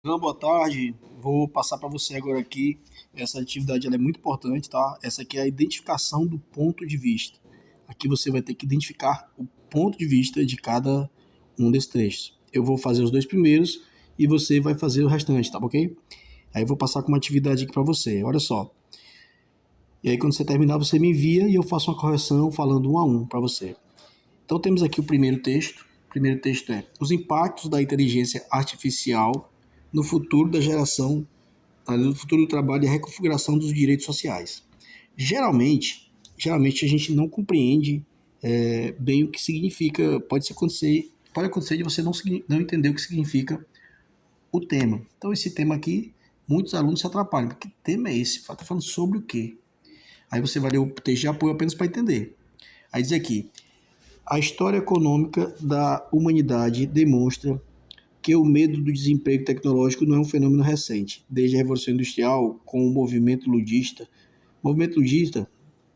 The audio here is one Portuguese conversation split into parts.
Não, boa tarde. Vou passar para você agora aqui. Essa atividade ela é muito importante, tá? Essa aqui é a identificação do ponto de vista. Aqui você vai ter que identificar o ponto de vista de cada um desses trechos. Eu vou fazer os dois primeiros e você vai fazer o restante, tá ok? Aí eu vou passar com uma atividade aqui para você. Olha só. E aí quando você terminar, você me envia e eu faço uma correção falando um a um para você. Então temos aqui o primeiro texto. O primeiro texto é: os impactos da inteligência artificial no futuro da geração, no futuro do trabalho e a reconfiguração dos direitos sociais. Geralmente a gente não compreende bem o que significa. Pode acontecer de você não entender o que significa o tema. Então esse tema aqui, muitos alunos se atrapalham. Que tema é esse? Está falando sobre o quê? Aí você vai ler o texto de apoio apenas para entender. Aí diz aqui: a história econômica da humanidade demonstra que o medo do desemprego tecnológico não é um fenômeno recente. Desde a Revolução Industrial, com o movimento ludista,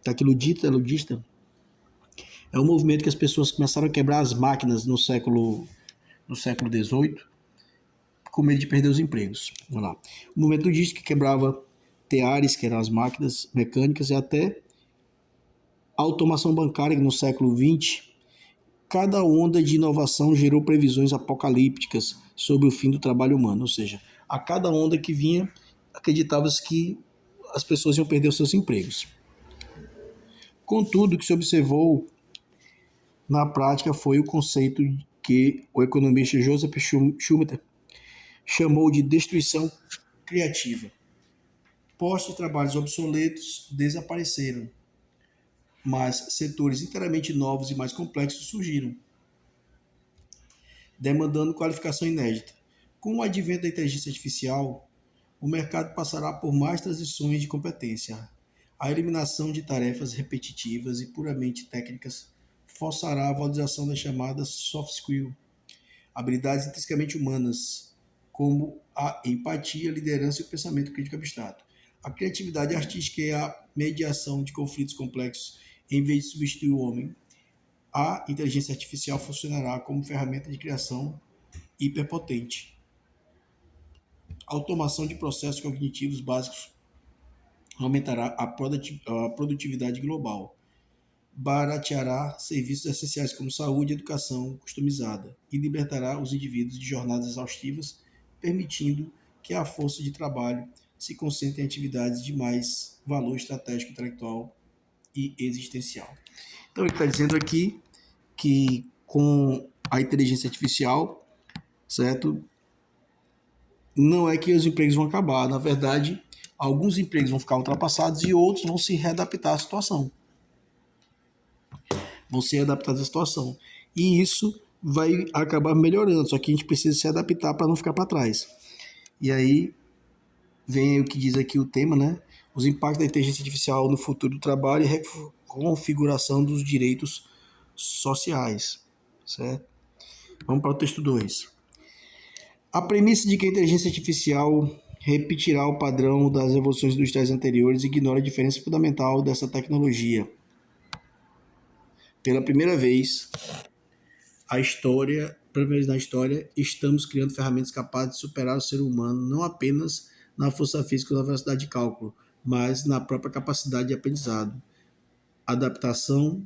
tá aqui ludista, é um movimento que as pessoas começaram a quebrar as máquinas no século XVIII, com medo de perder os empregos. Vamos lá. O movimento ludista que quebrava teares, que eram as máquinas mecânicas, e até a automação bancária, que no século XX, cada onda de inovação gerou previsões apocalípticas sobre o fim do trabalho humano, ou seja, a cada onda que vinha, acreditava-se que as pessoas iam perder os seus empregos. Contudo, o que se observou na prática foi o conceito que o economista Joseph Schumpeter chamou de destruição criativa. Postos de trabalhos obsoletos desapareceram, mas setores inteiramente novos e mais complexos surgiram, demandando qualificação inédita. Com o advento da inteligência artificial, o mercado passará por mais transições de competência. A eliminação de tarefas repetitivas e puramente técnicas forçará a valorização das chamadas soft skills, habilidades intrinsecamente humanas, como a empatia, a liderança e o pensamento crítico abstrato. A criatividade artística e a mediação de conflitos complexos, em vez de substituir o homem, a inteligência artificial funcionará como ferramenta de criação hiperpotente. Automação de processos cognitivos básicos aumentará a produtividade global, barateará serviços essenciais como saúde e educação customizada e libertará os indivíduos de jornadas exaustivas, permitindo que a força de trabalho se concentre em atividades de mais valor estratégico, intelectual e existencial. Então ele está dizendo aqui que com a inteligência artificial, certo? Não é que os empregos vão acabar, na verdade, alguns empregos vão ficar ultrapassados e outros vão se readaptar à situação. E isso vai acabar melhorando, só que a gente precisa se adaptar para não ficar para trás. E aí vem o que diz aqui o tema, né? Os impactos da inteligência artificial no futuro do trabalho e reconfiguração dos direitos sociais, certo? Vamos para o texto 2. A premissa de que a inteligência artificial repetirá o padrão das revoluções industriais anteriores ignora a diferença fundamental dessa tecnologia. Pela primeira vez na história, estamos criando ferramentas capazes de superar o ser humano não apenas na força física ou na velocidade de cálculo, mas na própria capacidade de aprendizado, adaptação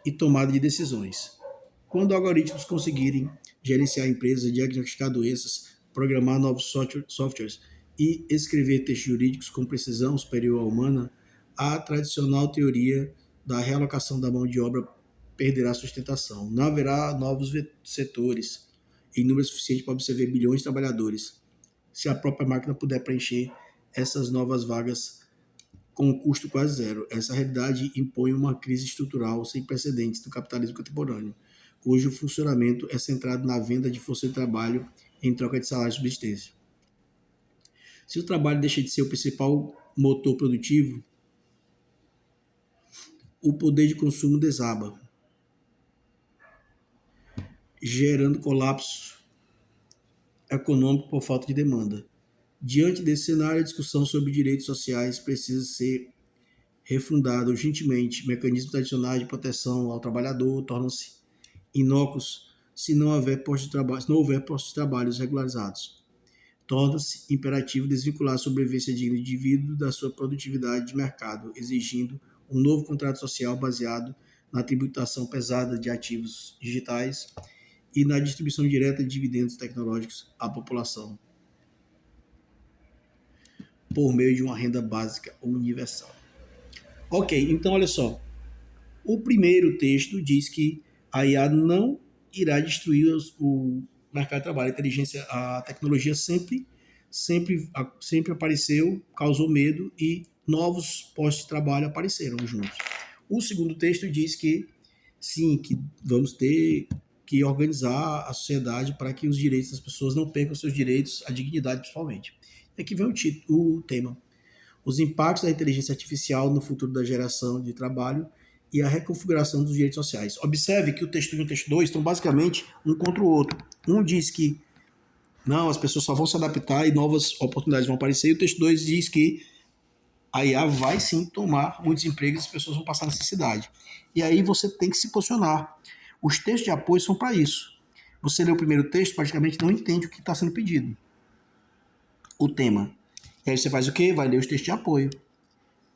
e tomada de decisões. Quando algoritmos conseguirem gerenciar empresas, diagnosticar doenças, programar novos softwares e escrever textos jurídicos com precisão superior à humana, a tradicional teoria da realocação da mão de obra perderá sustentação. Não haverá novos setores em número suficiente para absorver bilhões de trabalhadores, se a própria máquina puder preencher essas novas vagas com um custo quase zero. Essa realidade impõe uma crise estrutural sem precedentes do capitalismo contemporâneo, cujo funcionamento é centrado na venda de força de trabalho em troca de salário e subsistência. Se o trabalho deixa de ser o principal motor produtivo, o poder de consumo desaba, gerando colapso econômico por falta de demanda. Diante desse cenário, a discussão sobre direitos sociais precisa ser refundada urgentemente. Mecanismos tradicionais de proteção ao trabalhador tornam-se inócuos se não houver postos de trabalho regularizados. torna-se imperativo desvincular a sobrevivência digna do indivíduo da sua produtividade de mercado, exigindo um novo contrato social baseado na tributação pesada de ativos digitais e na distribuição direta de dividendos tecnológicos à população, por meio de uma renda básica universal. Ok, então olha só. O primeiro texto diz que a IA não irá destruir o mercado de trabalho. A tecnologia sempre apareceu, causou medo e novos postos de trabalho apareceram juntos. O segundo texto diz que sim, que vamos ter que organizar a sociedade para que os direitos das pessoas não percam seus direitos, a dignidade principalmente. Aqui vem o tema. Os impactos da inteligência artificial no futuro da geração de trabalho e a reconfiguração dos direitos sociais. Observe que o texto 1 e o texto 2 estão basicamente um contra o outro. Um diz que não, as pessoas só vão se adaptar e novas oportunidades vão aparecer, e o texto 2 diz que a IA vai sim tomar muitos empregos e as pessoas vão passar necessidade. E aí você tem que se posicionar. Os textos de apoio são para isso. Você lê o primeiro texto, praticamente não entende o que está sendo pedido. O tema. E aí você faz o quê? Vai ler os textos de apoio.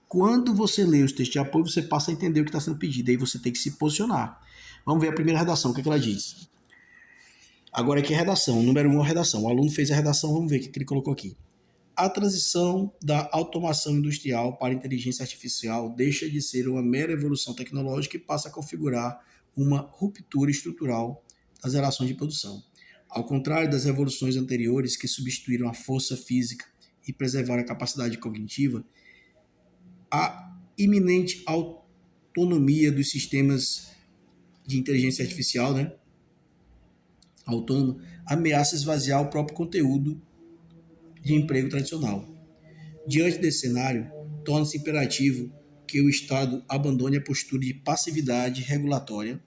Quando você lê os textos de apoio, você passa a entender o que está sendo pedido. Aí você tem que se posicionar. Vamos ver a primeira redação, o que ela diz. Agora aqui é a redação, número 1 é a redação. O aluno fez a redação, vamos ver o que ele colocou aqui. A transição da automação industrial para a inteligência artificial deixa de ser uma mera evolução tecnológica e passa a configurar uma ruptura estrutural das relações de produção. Ao contrário das revoluções anteriores que substituíram a força física e preservaram a capacidade cognitiva, a iminente autonomia dos sistemas de inteligência artificial, autônoma, ameaça esvaziar o próprio conteúdo de emprego tradicional. Diante desse cenário, torna-se imperativo que o Estado abandone a postura de passividade regulatória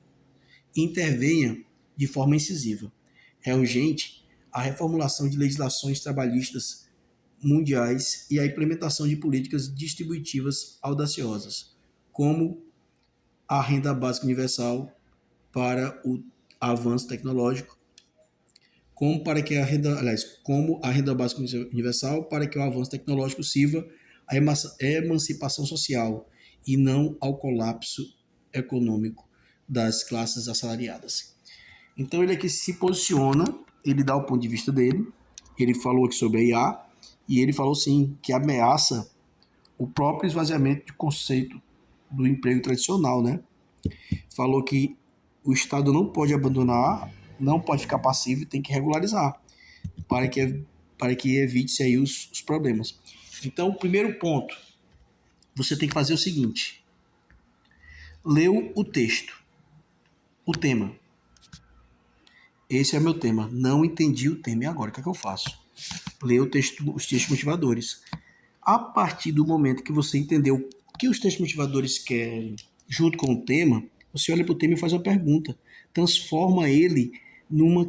e intervenha de forma incisiva. É urgente a reformulação de legislações trabalhistas mundiais e a implementação de políticas distributivas audaciosas, como a renda básica universal para o avanço tecnológico, como a renda básica universal para que o avanço tecnológico sirva à emancipação social e não ao colapso econômico das classes assalariadas. Então ele aqui se posiciona, ele dá o ponto de vista dele, ele falou aqui sobre a IA, e ele falou sim que ameaça o próprio esvaziamento de conceito do emprego tradicional, Falou que o Estado não pode abandonar, não pode ficar passivo e tem que regularizar para que evite-se aí os problemas. Então, o primeiro ponto, você tem que fazer o seguinte: leu o texto, o tema. Esse é meu tema. Não entendi o tema. E agora, o que é que eu faço? Ler os textos motivadores. A partir do momento que você entendeu o que os textos motivadores querem, junto com o tema, você olha para o tema e faz uma pergunta. Transforma ele numa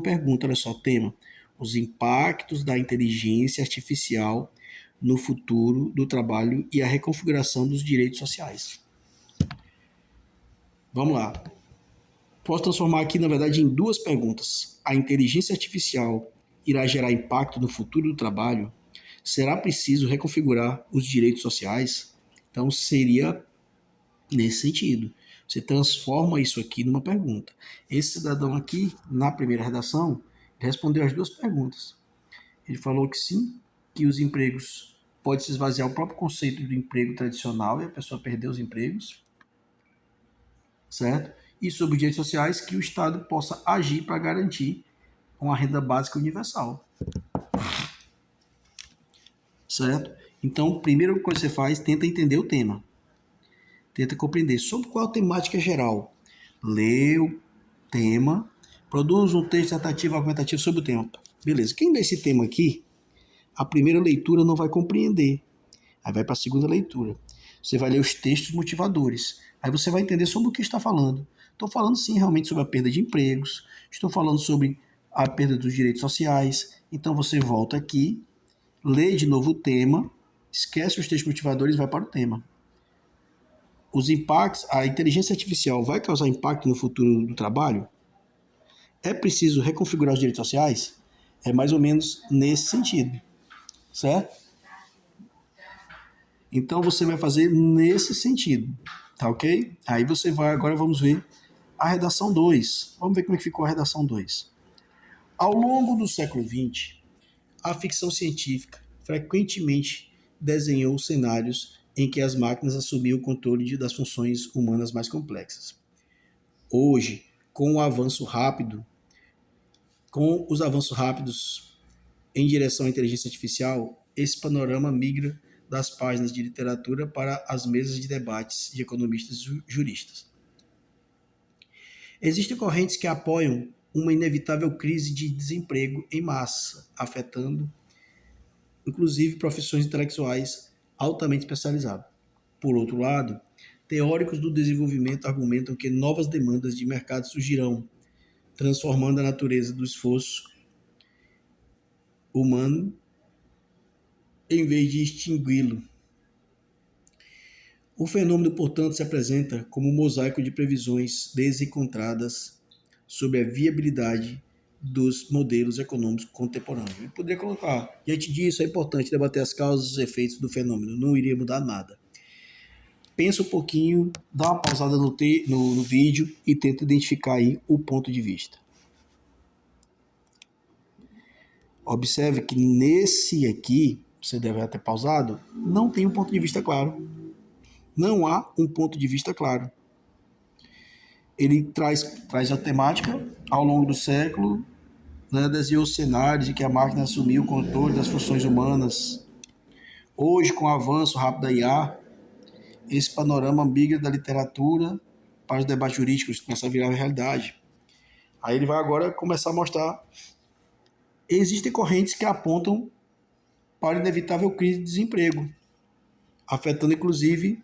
pergunta. Olha só, tema. Os impactos da inteligência artificial no futuro do trabalho e a reconfiguração dos direitos sociais. Vamos lá. Posso transformar aqui, na verdade, em duas perguntas. A inteligência artificial irá gerar impacto no futuro do trabalho? Será preciso reconfigurar os direitos sociais? Então, seria nesse sentido. Você transforma isso aqui numa pergunta. Esse cidadão aqui, na primeira redação, respondeu as duas perguntas. Ele falou que sim, que os empregos pode se esvaziar o próprio conceito do emprego tradicional e a pessoa perder os empregos, certo? E sobre os direitos sociais, que o Estado possa agir para garantir uma renda básica universal. Certo? Então, a primeira coisa que você faz, tenta entender o tema. Tenta compreender sobre qual temática geral. Lê o tema, produz um texto tratativo argumentativo sobre o tema. Beleza. Quem lê esse tema aqui, a primeira leitura não vai compreender. Aí vai para a segunda leitura. Você vai ler os textos motivadores. Aí você vai entender sobre o que está falando. Estou falando sim realmente sobre a perda de empregos. Estou falando sobre a perda dos direitos sociais. Então você volta aqui, lê de novo o tema, esquece os textos motivadores e vai para o tema. Os impactos, a inteligência artificial vai causar impacto no futuro do trabalho? É preciso reconfigurar os direitos sociais? É mais ou menos nesse sentido, certo? Então você vai fazer nesse sentido, tá ok? Aí você vai, agora vamos ver a redação 2. Vamos ver como é que ficou a redação 2. Ao longo do século XX, a ficção científica frequentemente desenhou cenários em que as máquinas assumiam o controle das funções humanas mais complexas. Hoje, com os avanços rápidos em direção à inteligência artificial, esse panorama migra das páginas de literatura para as mesas de debates de economistas e juristas. Existem correntes que apoiam uma inevitável crise de desemprego em massa, afetando inclusive profissões intelectuais altamente especializadas. Por outro lado, teóricos do desenvolvimento argumentam que novas demandas de mercado surgirão, transformando a natureza do esforço humano em vez de extingui-lo. O fenômeno, portanto, se apresenta como um mosaico de previsões desencontradas sobre a viabilidade dos modelos econômicos contemporâneos. Eu poderia colocar, diante disso, é importante debater as causas e os efeitos do fenômeno, não iria mudar nada. Pensa um pouquinho, dá uma pausada no vídeo e tenta identificar aí o ponto de vista. Observe que nesse aqui, você deve ter pausado, não tem um ponto de vista claro. Não há um ponto de vista claro. Ele traz a temática ao longo do século, né, desenhou cenários em que a máquina assumiu o controle das funções humanas. Hoje, com o avanço rápido da IA, esse panorama migra da literatura para os debates jurídicos, começa a virar realidade. Aí ele vai agora começar a mostrar. Existem correntes que apontam para a inevitável crise de desemprego, afetando inclusive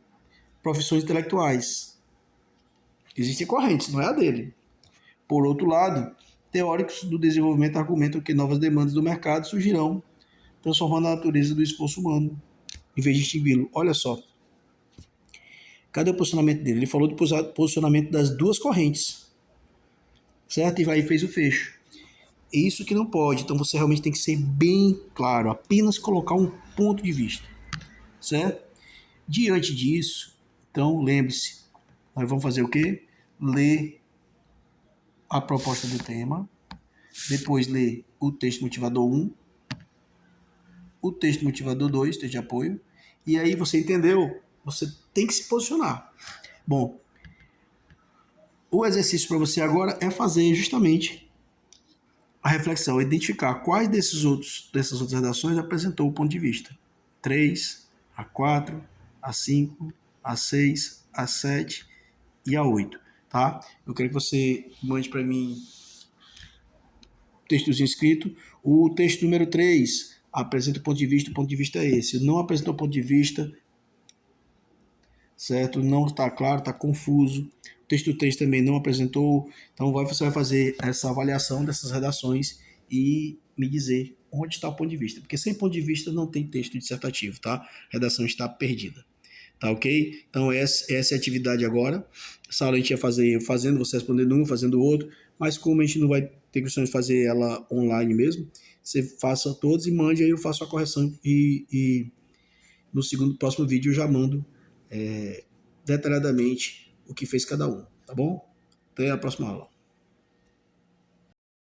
profissões intelectuais. Existem correntes, não é a dele. Por outro lado, teóricos do desenvolvimento argumentam que novas demandas do mercado surgirão, transformando a natureza do esforço humano, em vez de extingui-lo. Olha só. Cadê o posicionamento dele? Ele falou do posicionamento das duas correntes, certo? E aí fez o fecho. É isso que não pode. Então você realmente tem que ser bem claro, apenas colocar um ponto de vista, certo? Diante disso, então lembre-se, nós vamos fazer o quê? Ler a proposta do tema, depois ler o texto motivador 1, o texto motivador 2, texto de apoio, e aí você entendeu? Você tem que se posicionar. Bom, o exercício para você agora é fazer justamente a reflexão, identificar quais dessas outras redações apresentou o ponto de vista. 3, a 4, a 5, a 6, a 7 e a 8, tá? Eu quero que você mande para mim o textozinho escrito. O texto número 3 apresenta o ponto de vista é esse. Não apresentou o ponto de vista, certo? Não está claro, está confuso. O texto 3 também não apresentou. Então você vai fazer essa avaliação dessas redações e me dizer onde está o ponto de vista. Porque sem ponto de vista não tem texto dissertativo, tá? A redação está perdida. Tá ok? Então essa é a atividade agora. Essa aula a gente ia fazer fazendo, você respondendo um, fazendo o outro. Mas como a gente não vai ter questão de fazer ela online mesmo, você faça todos e mande, aí eu faço a correção e no próximo vídeo eu já mando detalhadamente o que fez cada um, tá bom? Até a próxima aula.